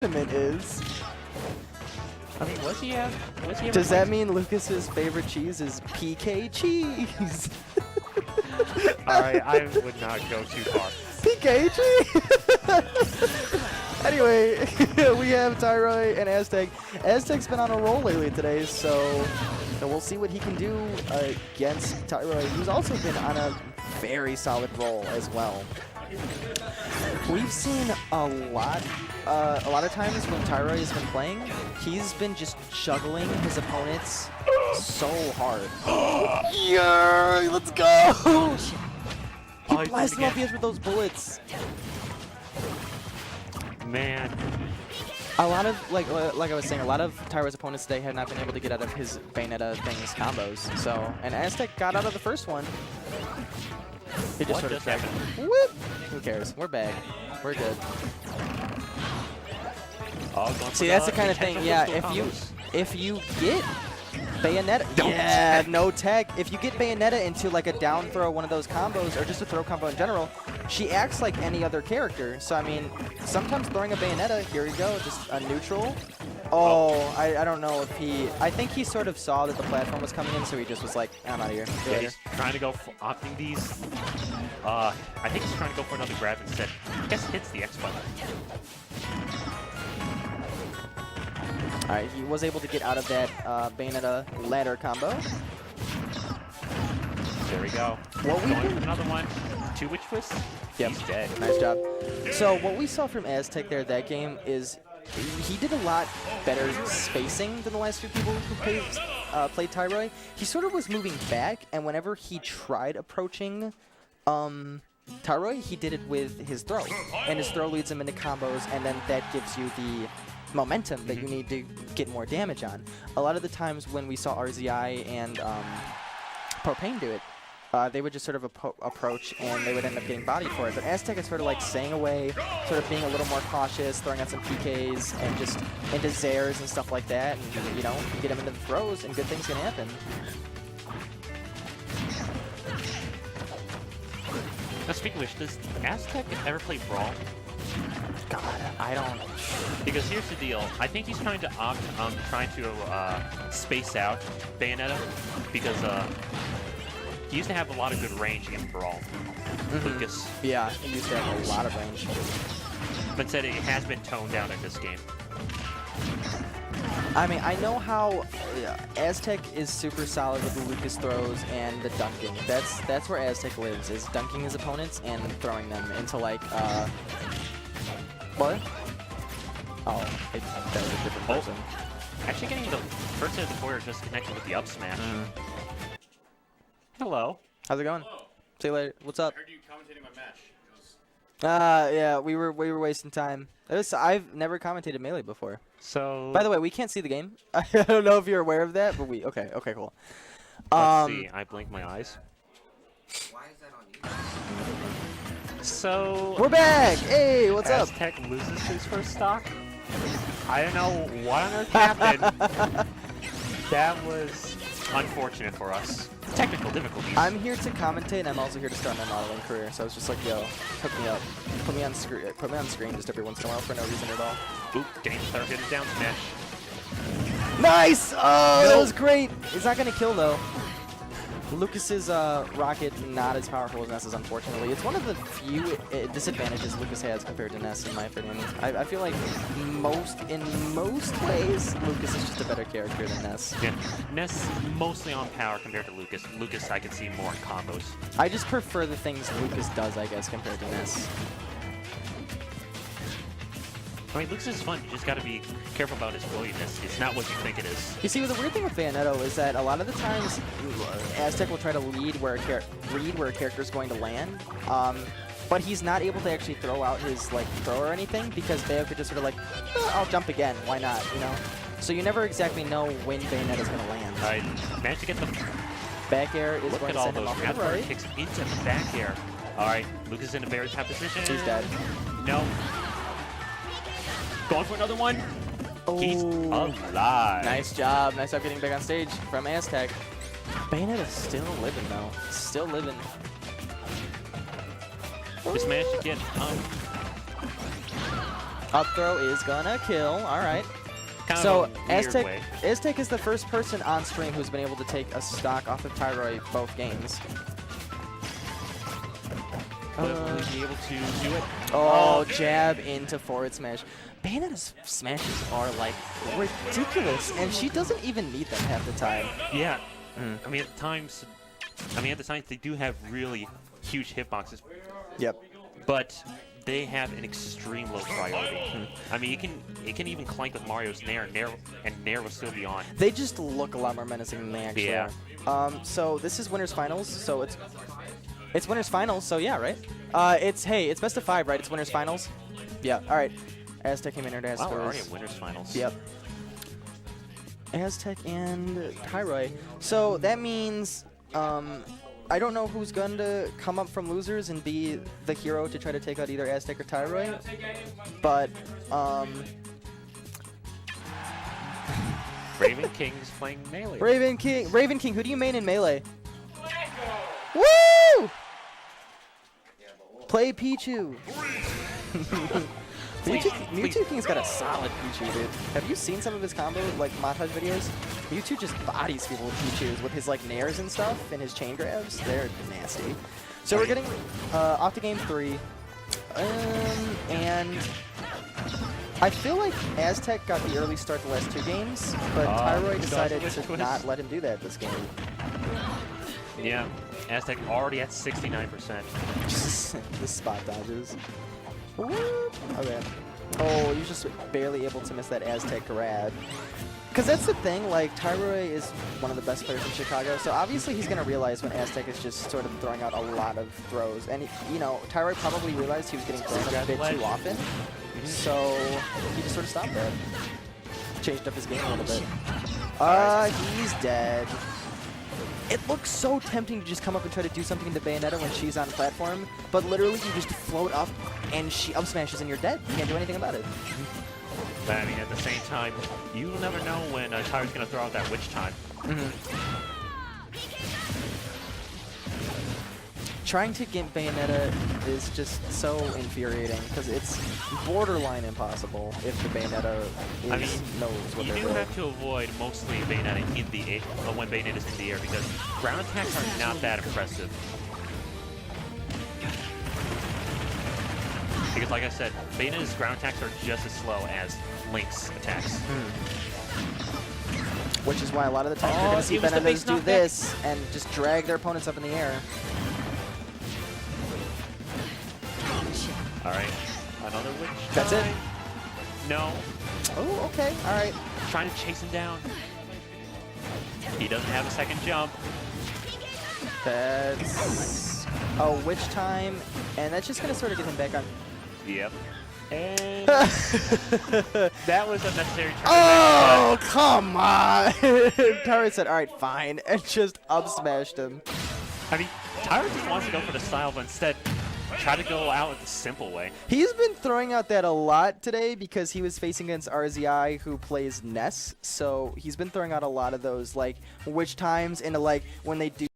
tournament is. I mean, was he ever Does that mean Lucas's favorite cheese is PK cheese? Alright, I would not go too far. PK cheese? Anyway, we have Tyroy and Ateozc. Ateozc's been on a roll lately today, so we'll see what he can do against Tyroy, who's also been on a very solid roll as well. We've seen a lot of times when Tyroy has been playing, he's been just juggling his opponents so hard. Yeah, let's go! He blasted off the edge with those bullets. Man. A lot of, like I was saying, a lot of Tyroy's opponents today have not been able to get out of his Bayonetta things combos. So, and Ateozc got out of the first one. He just sort of tried. Whoop! Who cares? We're back. We're good. See, that's the kind of thing. Yeah, if you get Bayonetta, yeah, no tech. If you get Bayonetta into like a down throw, one of those combos, or just a throw combo in general, she acts like any other character. So I mean, sometimes throwing a Bayonetta, here we go, just a neutral. Oh, I don't know if I think he sort of saw that the platform was coming in, so he just was like, I'm out of here. Yeah, he's trying to go for opting these. I think he's trying to go for another grab instead. I guess hits the X button. Alright, he was able to get out of that Bayonetta ladder combo. There we go. What we going for another one. 2 witch twists. Yep. He's dead. Nice job. So what we saw from Ateozc there that game is he did a lot better spacing than the last few people who played Tyroy. He sort of was moving back, and whenever he tried approaching Tyroy, he did it with his throw. And his throw leads him into combos, and then that gives you the momentum that you need to get more damage on. A lot of the times when we saw RZI and Propane do it, they would just sort of approach and they would end up getting bodied for it. But Ateozc is sort of like staying away, sort of being a little more cautious, throwing out some PKs and just into Zairs and stuff like that. And, you know, you get him into the throws and good things can happen. Now, speaking of which, does Ateozc ever play Brawl? God, I don't. Because here's the deal. I think he's trying to opt trying to space out Bayonetta because he used to have a lot of good range in Brawl. Lucas. Yeah, he used to have a lot of range. But said it has been toned down in this game. I mean, I know how Ateozc is super solid with the Lucas throws and the dunking. That's where Ateozc lives, is dunking his opponents and throwing them into like what? Oh, that was a different person. Actually getting the first hit of the quarter just connected with the up smash. Hello. How's it going? Hello. See you later. What's up? I heard you commentating my match. Yeah, we were wasting time. I've never commentated Melee before. So By the way, we can't see the game. I don't know if you're aware of that, but okay, cool. Let's see. I blink my eyes. Why is that on you? So We're back! Hey, what's up? Ateozc loses his first stock. I don't know what on earth happened. That was unfortunate for us. Technical difficulties. I'm here to commentate, and I'm also here to start my modeling career. So I was just like, yo, hook me up, put me on screen just every once in a while for no reason at all. Oop! Dang, third hit is down smash. Nice! Oh, that was great. It's not gonna kill though. Lucas's rocket not as powerful as Ness's, unfortunately. It's one of the few disadvantages Lucas has compared to Ness, in my opinion. I feel like in most ways, Lucas is just a better character than Ness. Yeah, Ness mostly on power compared to Lucas. Lucas, I can see more in combos. I just prefer the things Lucas does, I guess, compared to Ness. I mean, Lucas is fun. You just gotta be careful about his floatiness. It's not what you think it is. You see, the weird thing with Bayonetta is that a lot of the times, Ateozc will try to read where a character is going to land, but he's not able to actually throw out his like throw or anything because Bayo could just sort of like, I'll jump again. Why not? You know. So you never exactly know when Bayonetta's going to land. Alright, managed to get the back air is look going at to all send him those. off to the right. Kicks into the back air. Alright, Lucas is in a very tough position. He's dead. No. Going for another one. Oh. He's alive. Nice job. Nice job getting back on stage from Ateozc. Bayonetta's still living, though. Still living. Just managed to get Up throw is gonna kill. All right. Kind So of a weird Aztec, way. Aztec is the first person on stream who's been able to take a stock off of Tyroy both games. But will he be able to do it? Oh, jab into forward smash. Bayonetta's smashes are like ridiculous, and she doesn't even need them half the time. Yeah. I mean, at the times they do have really huge hitboxes, Yep. but they have an extreme low priority. I mean, it can even clank with Mario's Nair, and Nair will still be on. They just look a lot more menacing than they actually Yeah. are. So this is winners finals, so it's winners finals, so yeah, right? It's best of 5, right? It's winners finals. Yeah. All right. Aztec came in here to ask Wow, we're for already at winners finals. Yep. Aztec and Tyroy. So that means I don't know who's going to come up from losers and be the hero to try to take out either Aztec or Tyroy, but Raven King's playing Melee. Raven King, who do you main in Melee? Woo! Play Pichu. Mewtwo King's got a solid Pichu, dude. Have you seen some of his combo, like, montage videos? Mewtwo just bodies people with Pichus, with his, like, nairs and stuff, and his chain grabs. They're nasty. So we're getting off to game 3. And I feel like Aztec got the early start the last 2 games, but Tyroy decided to not let him do that this game. Yeah, Aztec already at 69%. The spot dodges. Whoop. Okay. Oh, you're just barely able to miss that Aztec grab. Because that's the thing, like, Tyroy is one of the best players in Chicago, so obviously he's going to realize when Aztec is just sort of throwing out a lot of throws. And, you know, Tyroy probably realized he was getting thrown a bit too often, so he just sort of stopped that. Changed up his game a little bit. He's dead. It looks so tempting to just come up and try to do something into Bayonetta when she's on platform, but literally you just float up and she up smashes and you're dead. You can't do anything about it. But I mean, at the same time, you will never know when Tyro's going to throw out that witch time. Trying to get Bayonetta is just so infuriating because it's borderline impossible if the Bayonetta knows what You they're do doing. have to avoid mostly Bayonetta in the air, when Bayonetta's in the air, because ground attacks are not that impressive. Because like I said, Bayonetta's ground attacks are just as slow as Link's attacks. Which is why a lot of the times you're going to see it was the base Bayonettas do knockback. this and just drag their opponents up in the air. Alright, another witch That's it? time. No, Oh, okay. All right. trying to chase him down. He doesn't have a second jump. That's witch time, and that's just going to sort of get him back on. Yep. And that was a necessary turn. Oh, come on! Tyroy said, all right, fine, and just up smashed him. I mean, Tyroy just wants to go for the style, but instead try to go out the simple way. He's been throwing out that a lot today because he was facing against RZI, who plays Ness, so he's been throwing out a lot of those, like, witch times into, like, when they do